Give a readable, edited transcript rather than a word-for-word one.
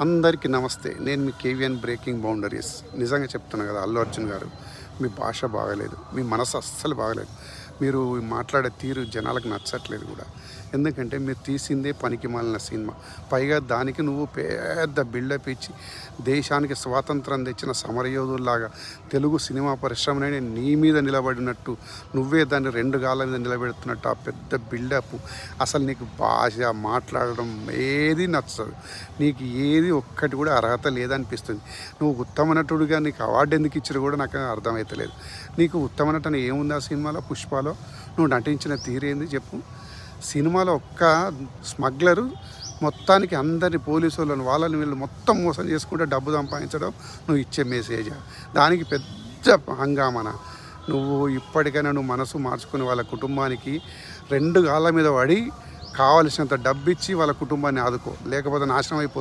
అందరికీ నమస్తే. నేను మీ కేవీఎన్ బ్రేకింగ్ బౌండరీస్. నిజంగా చెప్తున్నా కదా, అల్లు అర్జున్ గారు, మీ భాష బాగలేదు, మీ మనసు అస్సలు బాగలేదు. మీరు మాట్లాడే తీరు జనాలకు నచ్చట్లేదు కూడా. ఎందుకంటే మీరు తీసిందే పనికి మాలిన సినిమా, పైగా దానికి నువ్వు పెద్ద బిల్డప్ ఇచ్చి దేశానికి స్వాతంత్రం తెచ్చిన సమరయోధుల్లాగా తెలుగు సినిమా పరిశ్రమనే నీ మీద నిలబడినట్టు, నువ్వే దాన్ని రెండు గాళ్ళ మీద నిలబెడుతున్నట్టు ఆ పెద్ద బిల్డప్. అసలు నీకు భాష మాట్లాడడం ఏది నచ్చదు, నీకు ఏది ఒక్కటి కూడా అర్హత లేదనిపిస్తుంది. నువ్వు ఉత్తమ నటుడిగా నీకు అవార్డు ఎందుకు ఇచ్చారు కూడా నాకు అర్థమవుతలేదు. నీకు ఉత్తమ నటన ఏముంది ఆ సినిమాలో? పుష్పలో నువ్వు నటించిన తీరేంది చెప్పు. సినిమాలో ఒక్క స్మగ్లరు మొత్తానికి అందరినీ పోలీసు వాళ్ళని వీళ్ళు మొత్తం మోసం చేసుకుంటే డబ్బు సంపాదించడం నువ్వు ఇచ్చే మెసేజా? దానికి పెద్ద హంగామన. నువ్వు ఇప్పటికైనా నువ్వు మనసు మార్చుకుని వాళ్ళ కుటుంబానికి రెండు కాళ్ళ మీద పడి కావలసినంత డబ్బు ఇచ్చి వాళ్ళ కుటుంబాన్ని ఆదుకో, లేకపోతే నాశనం అయిపోతుంది.